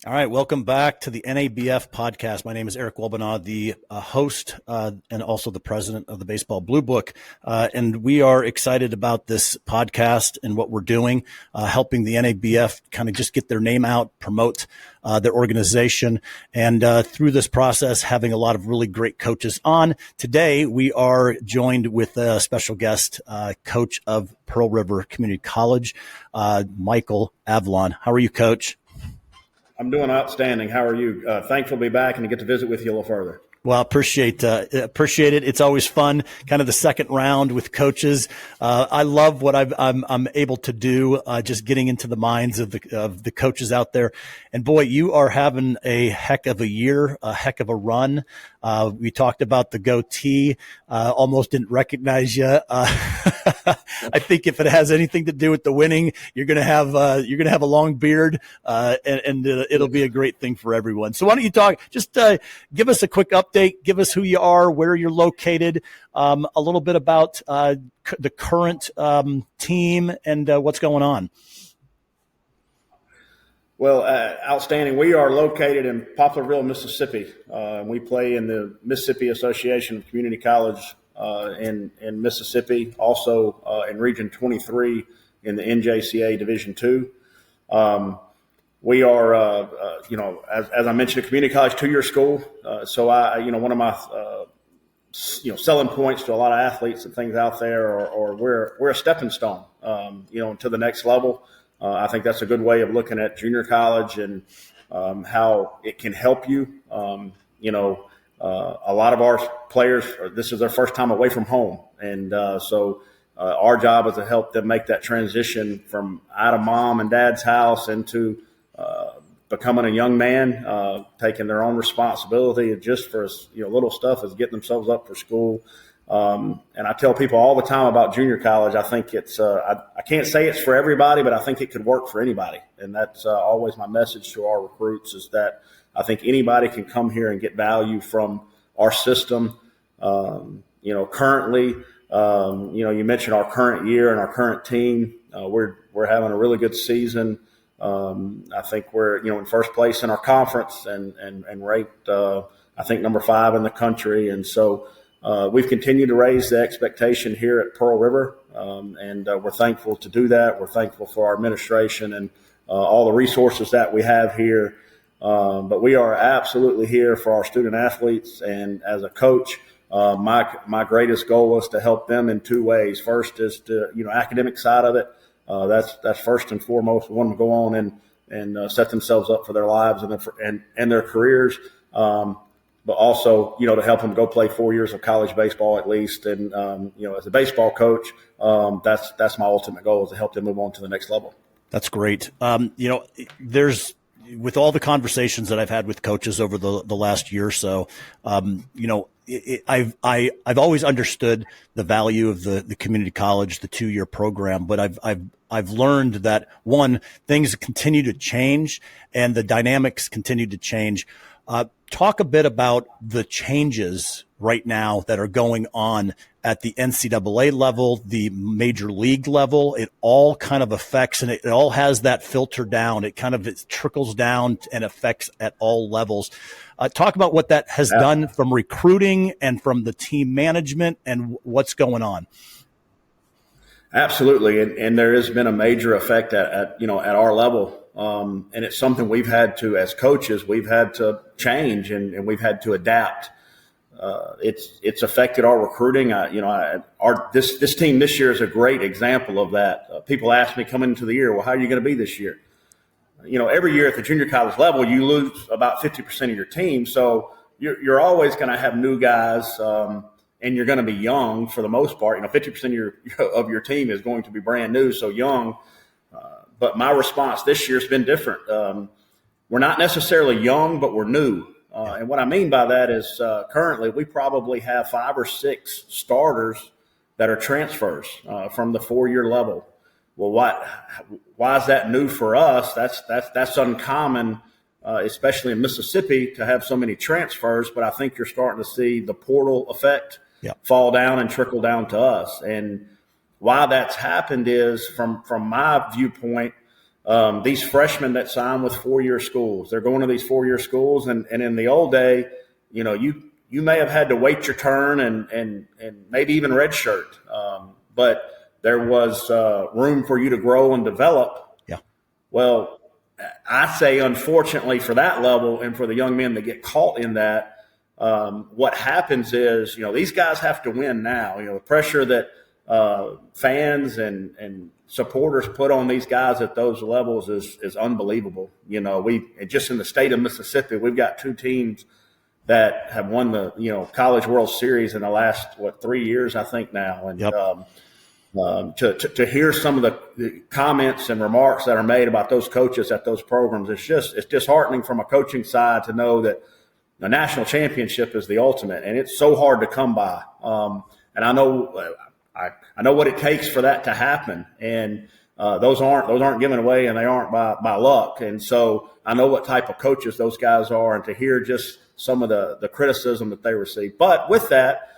All right, welcome back to the NABF podcast. My name is Eric Welbenaw, the host and also the president of the Baseball Bluebook. And we are excited about this podcast and what we're doing, helping the NABF kind of just get their name out, promote their organization, and through this process, having a lot of really great coaches on. Today, we are joined with a special guest, coach of Pearl River Community College, Michael Avalon. How are you, Coach? I'm doing outstanding. How are you? Thankful to be back and to get to visit with you a little further. Well, appreciate it. It's always fun, kind of the second round with coaches. I love what I'm able to do, just getting into the minds of the coaches out there. And boy, you are having a heck of a year, a heck of a run. We talked about the goatee. Almost didn't recognize you. I think if it has anything to do with the winning, you're gonna have a long beard, and it'll be a great thing for everyone. So why don't you talk? Just give us a quick update. Give us who you are, where you're located, a little bit about the current team, and what's going on. Well, outstanding. We are located in Poplarville, Mississippi. We play in the Mississippi Association of Community College in Mississippi, also in Region 23 in the NJCAA Division II. We are, as I mentioned, a community college 2-year school. So one of my, selling points to a lot of athletes and things out there, or we're a stepping stone, to the next level. I think that's a good way of looking at junior college and how it can help you. A lot of our players, this is their first time away from home. And so our job is to help them make that transition from out of mom and dad's house into becoming a young man, taking their own responsibility just for little stuff as getting themselves up for school. And I tell people all the time about junior college. I think it's I can't say it's for everybody, but I think it could work for anybody. And that's always my message to our recruits, is that I think anybody can come here and get value from our system. Currently, you mentioned our current year and our current team. We're having a really good season. I think we're in first place in our conference and ranked I think number 5 in the country. And so we've continued to raise the expectation here at Pearl River, and we're thankful to do that. We're thankful for our administration and all the resources that we have here. But we are absolutely here for our student athletes. And as a coach, my greatest goal is to help them in 2 ways. First is to academic side of it. That's first and foremost. We want them to go on and set themselves up for their lives and their careers. But also, to help them go play 4 years of college baseball at least. And, as a baseball coach, that's my ultimate goal, is to help them move on to the next level. That's great. There's, with all the conversations that I've had with coaches over the last year or so, I've always understood the value of the community college, the 2-year program, but I've learned that, one, things continue to change and the dynamics continue to change. Talk a bit about the changes right now that are going on at the NCAA level, the major league level. It all kind of affects, and it all has that filter down. It trickles down and affects at all levels. Talk about what that has done from recruiting and from the team management and what's going on. Absolutely. And there has been a major effect at our level. And it's something we've had to, as coaches, we've had to change and we've had to adapt. It's affected our recruiting. This team this year is a great example of that. People ask me coming into the year, well, how are you going to be this year? Every year at the junior college level, you lose about 50% of your team. So you're always going to have new guys, and you're going to be young for the most part. 50% of your team is going to be brand new, so young. But my response this year has been different. We're not necessarily young, but we're new. And what I mean by that is currently we probably have 5 or 6 starters that are transfers from the 4-year level. Well, why is that new for us? That's uncommon, especially in Mississippi, to have so many transfers. But I think you're starting to see the portal effect fall down and trickle down to us. And why that's happened is, from my viewpoint, these freshmen that sign with 4-year schools, they're going to these 4-year schools. And in the old day, you may have had to wait your turn and maybe even redshirt. But there was room for you to grow and develop. Yeah. Well, I say, unfortunately, for that level and for the young men that get caught in that, what happens is, these guys have to win now. The pressure that fans and supporters put on these guys at those levels is unbelievable. We just in the state of Mississippi, we've got 2 teams that have won the College World Series in the last 3 years, I think now. And yep. To hear some of the comments and remarks that are made about those coaches at those programs, it's disheartening from a coaching side to know that the national championship is the ultimate, and it's so hard to come by. And I know what it takes for that to happen, and those aren't given away, and they aren't by luck. And so I know what type of coaches those guys are, and to hear just some of the criticism that they receive. But with that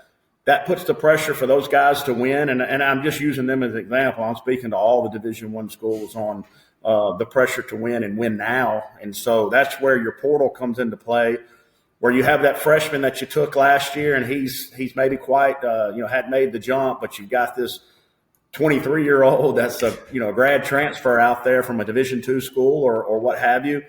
puts the pressure for those guys to win, and I'm just using them as an example. I'm speaking to all the Division I schools on the pressure to win and win now. And so that's where your portal comes into play, where you have that freshman that you took last year, and he's maybe quite hadn't made the jump, but you've got this 23-year-old that's a grad transfer out there from a Division II school or what have you,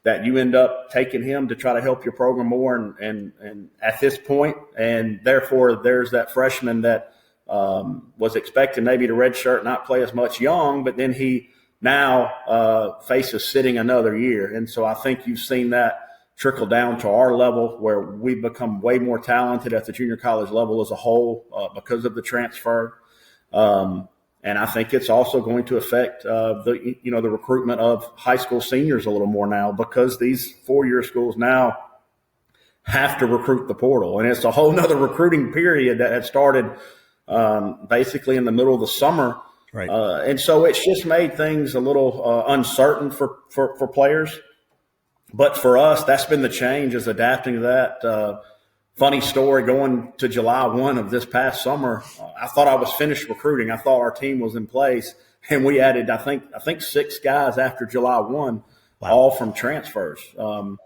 that you end up taking him to try to help your program more and at this point. And therefore there's that freshman that was expected maybe to redshirt, not play as much young, but then he now faces sitting another year. And so I think you've seen that trickle down to our level, where we've become way more talented at the junior college level as a whole because of the transfer. And I think it's also going to affect the recruitment of high school seniors a little more now, because these 4-year schools now have to recruit the portal. And it's a whole nother recruiting period that had started basically in the middle of the summer. Right. And so it's just made things a little uncertain for players. But for us, that's been the change, is adapting to that. Funny story, going to July 1 of this past summer, I thought I was finished recruiting. I thought our team was in place, and we added, I think 6 guys after July 1, wow, all from transfers. And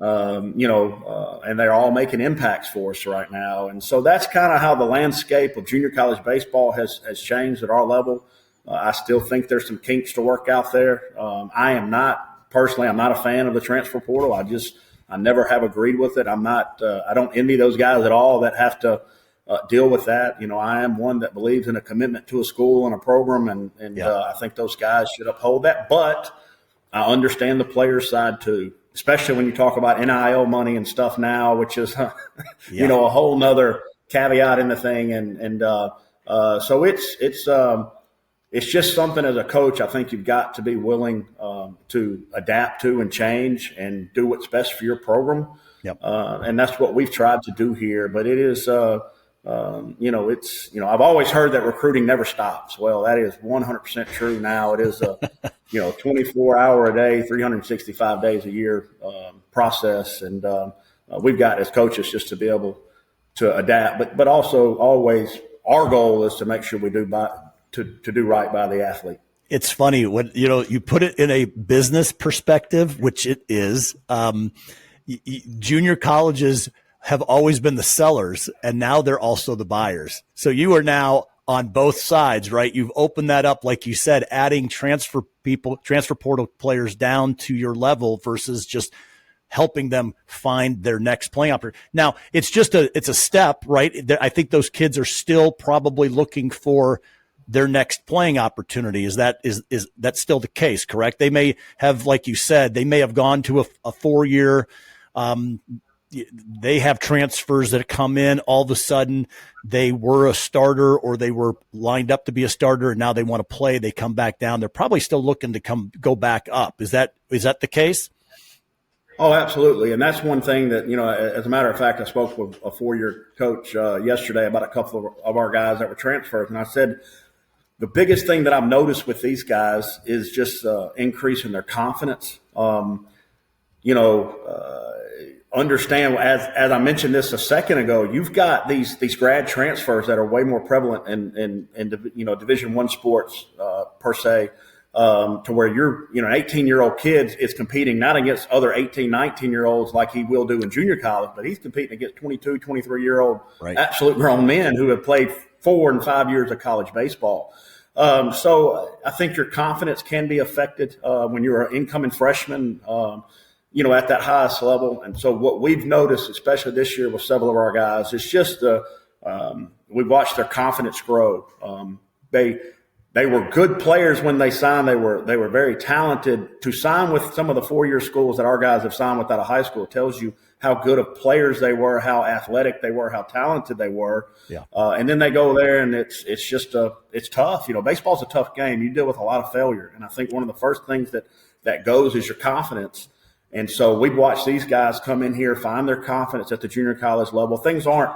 they're all making impacts for us right now. And so that's kind of how the landscape of junior college baseball has changed at our level. I still think there's some kinks to work out there. I'm not a fan of the transfer portal. I never have agreed with it. I don't envy those guys at all that have to deal with that. I am one that believes in a commitment to a school and a program, and I think those guys should uphold that. But I understand the player side too, especially when you talk about NIL money and stuff now, which is, a whole nother caveat in the thing. So it's just something as a coach, I think you've got to be willing to adapt to and change and do what's best for your program. Yep. And that's what we've tried to do here. But it is, I've always heard that recruiting never stops. Well, that is 100% true now. It is a, 24-hour a day, 365 days a year process. And we've got, as coaches, just to be able to adapt. But also always our goal is to make sure we do to do right by the athlete. It's funny when, you put it in a business perspective, which it is. Junior colleges have always been the sellers, and now they're also the buyers. So you are now on both sides, right? You've opened that up, like you said, adding transfer portal players down to your level versus just helping them find their next playing opportunity. Now, it's a step, right? I think those kids are still probably looking for their next playing opportunity. Is that still the case, correct? They may have, like you said, they may have gone to a 4-year, they have transfers that come in. All of a sudden they were a starter, or they were lined up to be a starter, and now they want to play. They come back down. They're probably still looking to go back up. Is that the case? Oh, absolutely. And that's one thing that, as a matter of fact, I spoke with a 4-year coach yesterday about a couple of our guys that were transfers. And I said, the biggest thing that I've noticed with these guys is just increasing their confidence. Understand, as I mentioned this a second ago, you've got these grad transfers that are way more prevalent in Division I sports per se. to where an 18-year-old kid is competing not against other 18, 19-year-olds like he will do in junior college, but he's competing against 22, 23-year-old absolute grown men who have played 4 and 5 years of college baseball. So I think your confidence can be affected when you're an incoming freshman, at that highest level. And so what we've noticed, especially this year with several of our guys, is just we've watched their confidence grow. They were good players when they signed. They were very talented. To sign with some of the 4-year schools that our guys have signed with out of high school tells you how good of players they were, how athletic they were, how talented they were. Yeah. And then they go there, and it's tough. Baseball's a tough game. You deal with a lot of failure, and I think one of the first things that goes is your confidence. And so we've watched these guys come in here, find their confidence at the junior college level. Things aren't.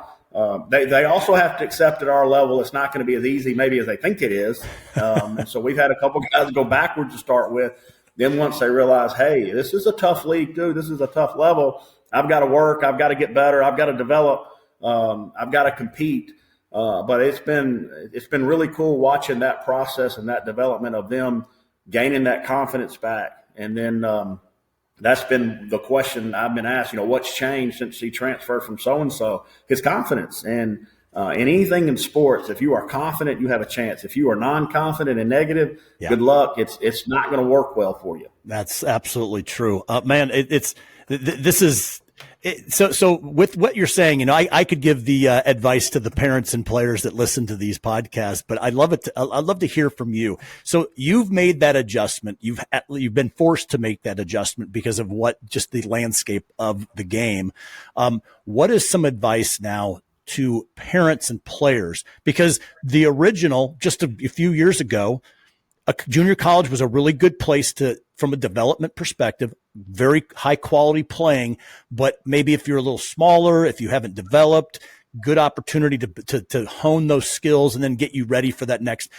They also have to accept at our level it's not going to be as easy maybe as they think it is. And so we've had a couple guys go backwards to start with. Then once they realize, hey, this is a tough league, dude, this is a tough level, I've got to work, I've got to get better, I've got to develop, I've got to compete. But it's been really cool watching that process and that development of them gaining that confidence back. And then that's been the question I've been asked, what's changed since he transferred from so-and-so? His confidence. And in anything in sports, if you are confident, you have a chance. If you are non-confident and negative, good luck. It's not going to work well for you. That's absolutely true. Man, so with what you're saying, I could give the advice to the parents and players that listen to these podcasts, but I'd love to hear from you. So you've made that adjustment. You've been forced to make that adjustment because of just the landscape of the game. What is some advice now to parents and players? Because the original, just a few years ago, a junior college was a really good place from a development perspective, very high quality playing, but maybe if you're a little smaller, if you haven't developed, good opportunity to hone those skills and then get you ready for that next.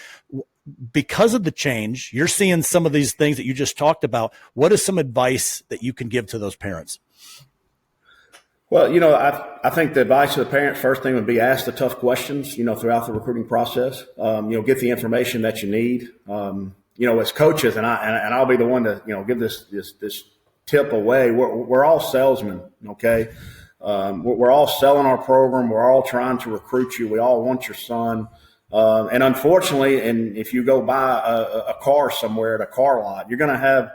Because of the change, you're seeing some of these things that you just talked about. What is some advice that you can give to those parents? Well, I think the advice to the parents, first thing would be ask the tough questions, throughout the recruiting process. Get the information that you need. As coaches, and I'll be the one to, give this tip away. We're all salesmen, okay? We're all selling our program. We're all trying to recruit you. We all want your son. And unfortunately, if you go buy a car somewhere at a car lot, you're going to have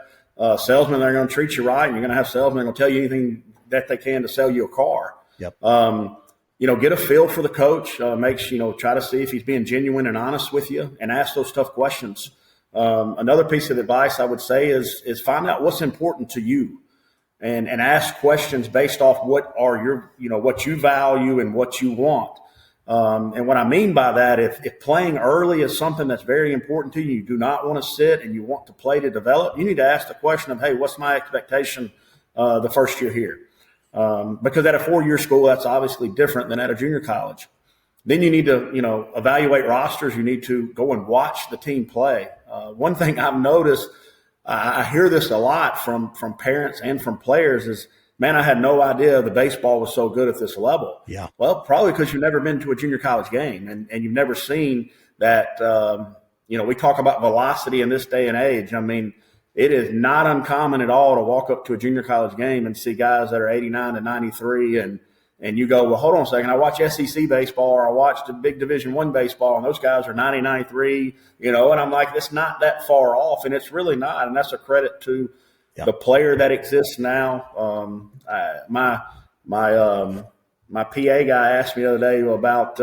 salesmen that are going to treat you right, and you're going to have salesmen that will tell you anything that they can to sell you a car. Yep. Get a feel for the coach. Try to see if he's being genuine and honest with you, and ask those tough questions. Another piece of advice I would say is find out what's important to you, and ask questions based off what you value and what you want. And what I mean by that, if playing early is something that's very important to you, you do not want to sit and you want to play to develop, you need to ask the question of, hey, what's my expectation the first year here? Because at a 4-year school, that's obviously different than at a junior college. Then you need to, evaluate rosters. You need to go and watch the team play. One thing I've noticed, I hear this a lot from parents and from players is, man, I had no idea the baseball was so good at this level. Yeah. Well, probably because you've never been to a junior college game and you've never seen that, we talk about velocity in this day and age. I mean, it is not uncommon at all to walk up to a junior college game and see guys that are 89 to 93 and you go, well, hold on a second. I watch SEC baseball, or I watch the big Division I baseball, and those guys are 90, 93, and I'm like, it's not that far off, and it's really not, and that's a credit to the player that exists now. My PA guy asked me the other day about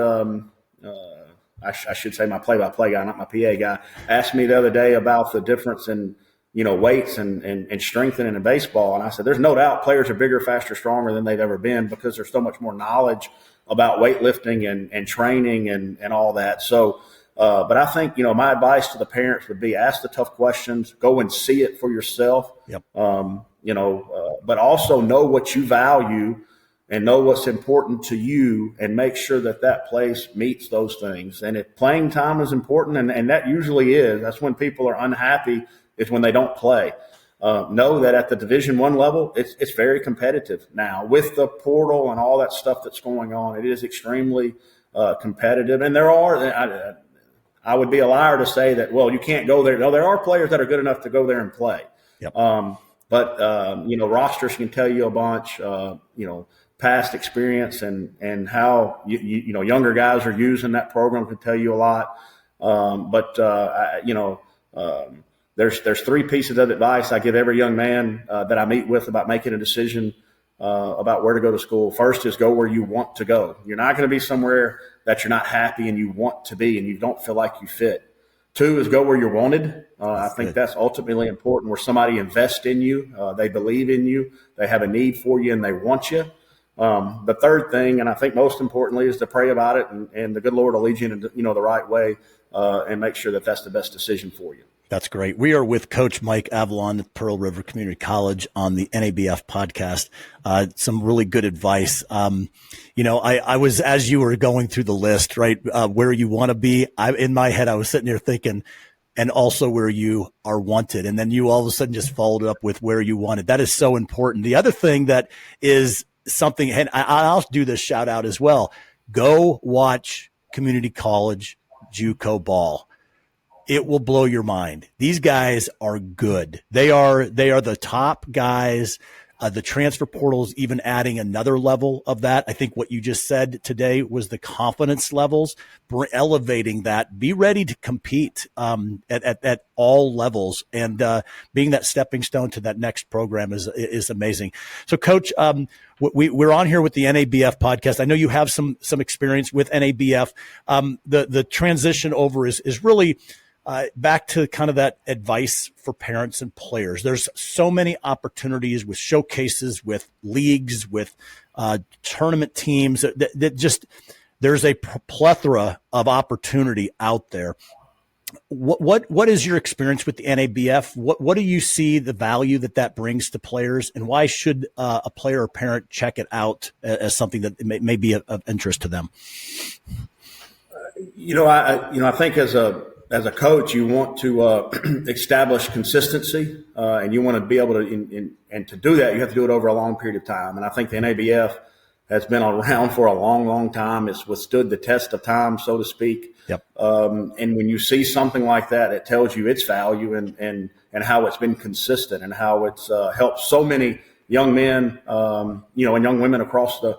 I should say my play-by-play guy, not my PA guy, asked me the other day about the difference in weights and strengthening in baseball. And I said, there's no doubt players are bigger, faster, stronger than they've ever been because there's so much more knowledge about weightlifting and training and all that. So, but I think, my advice to the parents would be ask the tough questions, go and see it for yourself. Yep. But also know what you value and know what's important to you and make sure that place meets those things. And if playing time is important, and that usually is, that's when people are unhappy, is when they don't play. Know that at the Division I level, it's very competitive now with the portal and all that stuff that's going on. It is extremely competitive, and there are. I would be a liar to say that, well, you can't go there. No, there are players that are good enough to go there and play. Yep. Rosters can tell you a bunch, past experience and how, younger guys are using that program can tell you a lot. There's three pieces of advice I give every young man that I meet with about making a decision about where to go to school. First is go where you want to go. You're not going to be somewhere that you're not happy and you want to be and you don't feel like you fit. Two is go where you're wanted. I think that's ultimately important, where somebody invests in you, they believe in you, they have a need for you, and they want you. The third thing, and I think most importantly, is to pray about it, and the good Lord will lead you in the right way, and make sure that that's the best decision for you. That's great. We are with Coach Mike Avalon at Pearl River Community College on the NABF podcast. Some really good advice. I was, as you were going through the list, right, where you want to be, in my head, I was sitting there thinking, and also where you are wanted. And then you all of a sudden just followed up with where you wanted. That is so important. The other thing that is something, and I'll do this shout out as well. Go watch community college JUCO ball. It will blow your mind. These guys are good. They are the top guys. The transfer portal is even adding another level of that. I think what you just said today was the confidence levels, elevating that. Be ready to compete at all levels, and being that stepping stone to that next program is amazing. So, Coach, we're on here with the NABF podcast. I know you have some experience with NABF. The transition over is really back to kind of that advice for parents and players. There's so many opportunities with showcases, with leagues, with tournament teams that just, there's a plethora of opportunity out there. What is your experience with the NABF? What do you see the value that brings to players, and why should a player or parent check it out as something that may be of interest to them? I think as a coach, you want to establish consistency, and you want to be able to, and to do that, you have to do it over a long period of time. And I think the NABF has been around for a long, long time. It's withstood the test of time, so to speak. Yep. And when you see something like that, it tells you its value and how it's been consistent and how it's helped so many young men, and young women across the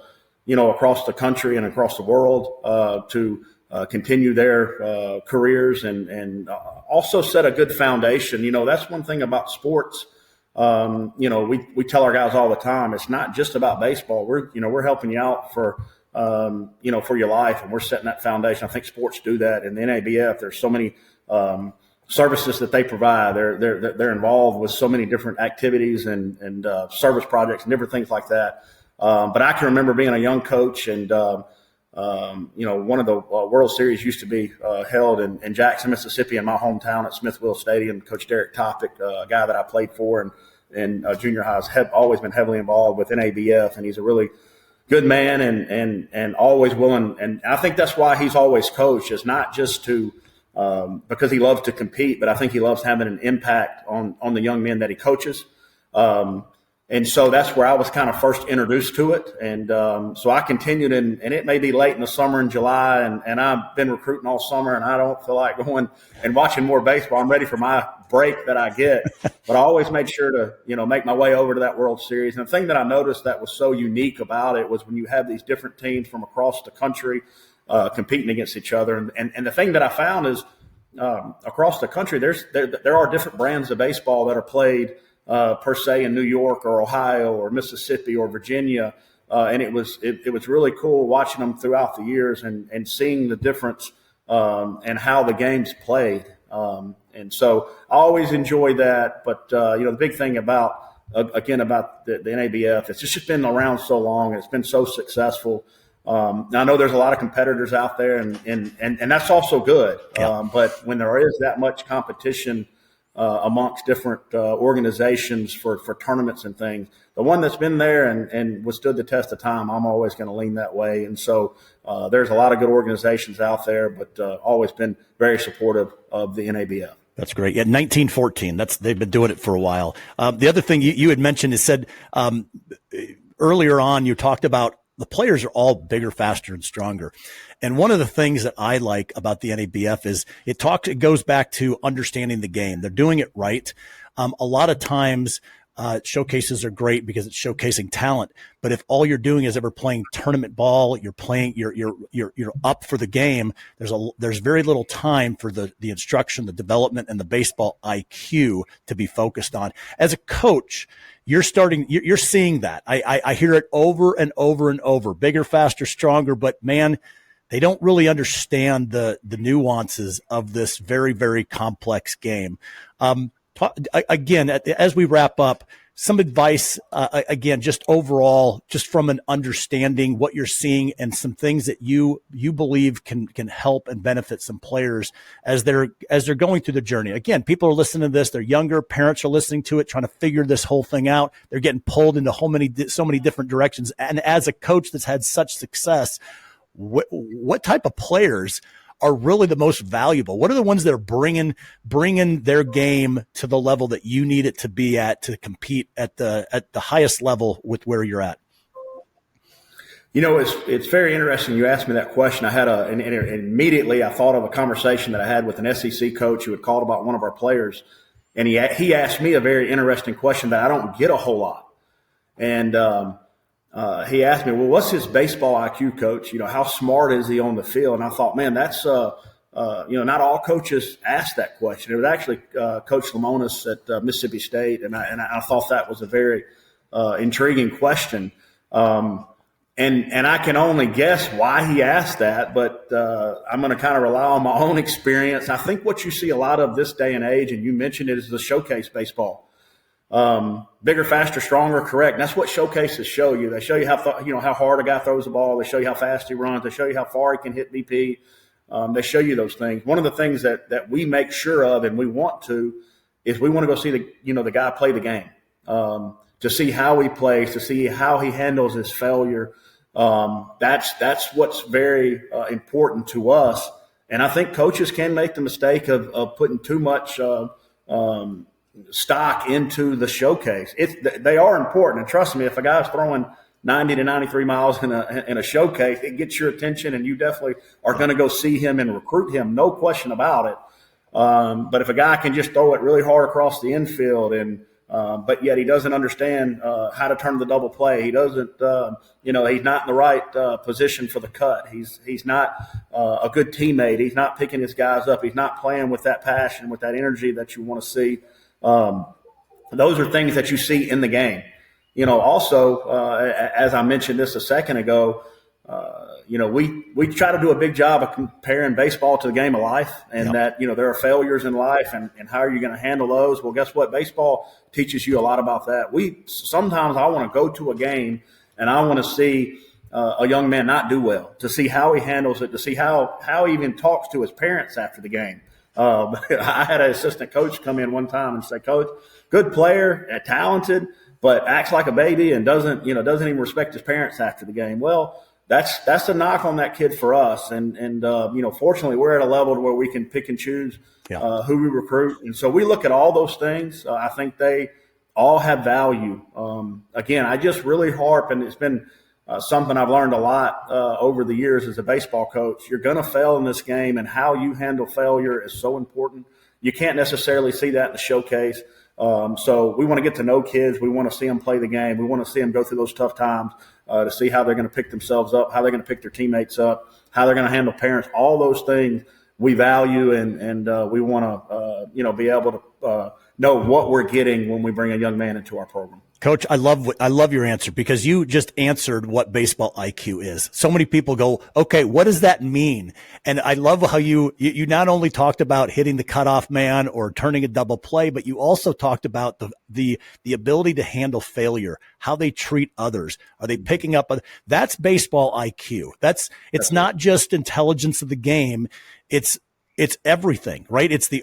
country and across the world to continue their careers and also set a good foundation. That's one thing about sports. We tell our guys all the time, it's not just about baseball. We're helping you out for your life, and we're setting that foundation. I think sports do that. In the NABF, there's so many services that they provide. They're involved with so many different activities and service projects and different things like that. But I can remember being a young coach, and one of the World Series used to be held in Jackson, Mississippi, in my hometown at Smithville Stadium. Coach Derek Topic, a guy that I played for in junior high, has always been heavily involved with NABF, and he's a really good man and always willing. And I think that's why he's always coached, is not just to because he loves to compete, but I think he loves having an impact on the young men that he coaches. And so that's where I was kind of first introduced to it. And so I continued, and it may be late in the summer in July, and I've been recruiting all summer, and I don't feel like going and watching more baseball. I'm ready for my break that I get. But I always made sure to, make my way over to that World Series. And the thing that I noticed that was so unique about it was when you have these different teams from across the country competing against each other. And the thing that I found is across the country, there are different brands of baseball that are played per se in New York or Ohio or Mississippi or Virginia. And it was really cool watching them throughout the years and seeing the difference and how the game's played. And so I always enjoy that. But, the big thing about the NABF, it's just been around so long and it's been so successful. Now I know there's a lot of competitors out there and that's also good. Yeah. But when there is that much competition amongst different organizations for tournaments and things, the one that's been there and withstood the test of time, I'm always going to lean that way. And so there's a lot of good organizations out there, but always been very supportive of the NABF. That's great. Yeah, 1914. They've been doing it for a while. The other thing you had mentioned is said earlier on, you talked about the players are all bigger, faster, and stronger. And one of the things that I like about the NABF is it goes back to understanding the game. They're doing it right. A lot of times, showcases are great because it's showcasing talent. But if all you're doing is ever playing tournament ball, you're up for the game. There's very little time for the instruction, the development, and the baseball IQ to be focused on. As a coach, you're seeing that. I hear it over and over and over. Bigger, faster, stronger. But man, they don't really understand the nuances of this very, very complex game. Again, as we wrap up, some advice, again, just overall, just from an understanding what you're seeing and some things that you believe can help and benefit some players as they're going through the journey. Again, people are listening to this. They're younger. Parents are listening to it, trying to figure this whole thing out. They're getting pulled into so many different directions. And as a coach that's had such success, what type of players are really the most valuable? What are the ones that are bringing their game to the level that you need it to be at to compete at the highest level with where you're at? It's very interesting. You asked me that question. I had and immediately I thought of a conversation that I had with an SEC coach who had called about one of our players, and he asked me a very interesting question that I don't get a whole lot. And he asked me, well, what's his baseball IQ, coach? How smart is he on the field? And I thought, man, that's, not all coaches ask that question. It was actually Coach Lamonis at Mississippi State, and I thought that was a very intriguing question. And I can only guess why he asked that, but I'm going to kind of rely on my own experience. I think what you see a lot of this day and age, and you mentioned it, is the showcase baseball. Bigger, faster, stronger, correct. And that's what showcases show you. They show you how hard a guy throws the ball. They show you how fast he runs. They show you how far he can hit BP. They show you those things. One of the things that we make sure of, and we want to, is we want to go see the guy play the game, to see how he plays, to see how he handles his failure. That's what's very important to us. And I think coaches can make the mistake of putting too much stock into the showcase. They are important, and trust me, if a guy's throwing 90 to 93 miles in a showcase, it gets your attention, and you definitely are going to go see him and recruit him, no question about it. But if a guy can just throw it really hard across the infield, but yet he doesn't understand how to turn the double play, he doesn't, he's not in the right position for the cut. He's not a good teammate. He's not picking his guys up. He's not playing with that passion, with that energy that you want to see. Those are things that you see in the game. Also, as I mentioned this a second ago, we try to do a big job of comparing baseball to the game of life, and that, there are failures in life, and how are you going to handle those? Well, guess what? Baseball teaches you a lot about that. Sometimes I want to go to a game and I want to see a young man not do well, to see how he handles it, to see how he even talks to his parents after the game. I had an assistant coach come in one time and say, "Coach, good player, talented, but acts like a baby and doesn't even respect his parents after the game." Well, that's a knock on that kid for us. And fortunately, we're at a level where we can pick and choose who we recruit. And so we look at all those things. I think they all have value. Again, I just really harp, and it's been something I've learned a lot over the years as a baseball coach. You're going to fail in this game, and how you handle failure is so important. You can't necessarily see that in the showcase. So we want to get to know kids. We want to see them play the game. We want to see them go through those tough times to see how they're going to pick themselves up, how they're going to pick their teammates up, how they're going to handle parents. All those things we value, and we want to be able to know what we're getting when we bring a young man into our program. Coach, I love your answer, because you just answered what baseball IQ is. So many people go, okay, what does that mean? And I love how you not only talked about hitting the cutoff man or turning a double play, but you also talked about the ability to handle failure, how they treat others. Are they picking up? That's baseball IQ. It's not just intelligence of the game. It's everything, right? It's the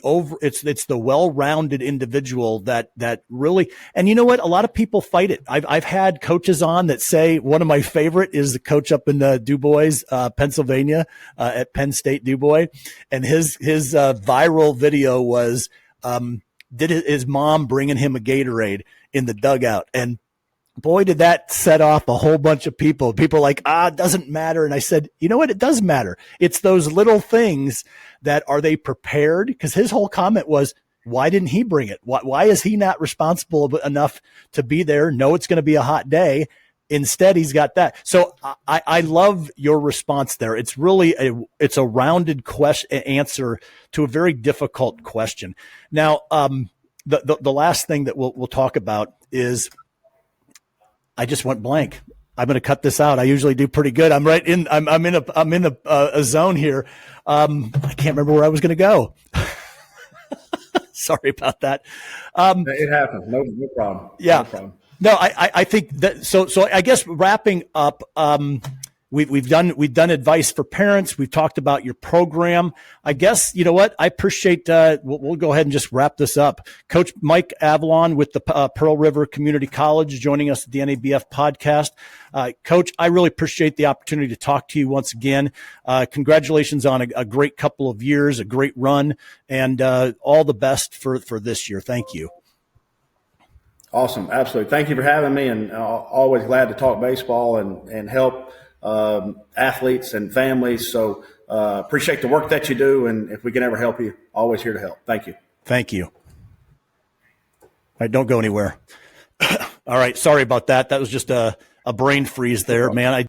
well-rounded individual that really, and you know what? A lot of people fight it. I've had coaches on that say, one of my favorite is the coach up in Du Bois, Pennsylvania, at Penn State Du Bois. And his viral video was, did his mom bringing him a Gatorade in the dugout. And boy, did that set off a whole bunch of people. People are like, it doesn't matter. And I said, you know what? It does matter. It's those little things that are they prepared? Because his whole comment was, why didn't he bring it? Why is he not responsible enough to be there? No, it's going to be a hot day. Instead, he's got that. So I love your response there. It's really it's a rounded answer to a very difficult question. Now, the last thing that we'll talk about is I just went blank. I'm going to cut this out. I usually do pretty good. I'm right in. I'm in a zone here. I can't remember where I was going to go. Sorry about that. It happens. No problem. Yeah. No problem. No, I think that so I guess wrapping up, we've done advice for parents. We've talked about your program. I guess, you know what? I appreciate we'll go ahead and just wrap this up. Coach Mike Avalon with the Pearl River Community College joining us at the NABF podcast. Coach, I really appreciate the opportunity to talk to you once again. Congratulations on a great couple of years, a great run, and all the best for this year. Thank you. Awesome. Absolutely. Thank you for having me, and always glad to talk baseball and help athletes and families. So appreciate the work that you do, and if we can ever help you, always here to help. Thank you. Thank you. All right, don't go anywhere. All right, sorry about that. That was just a brain freeze there, man.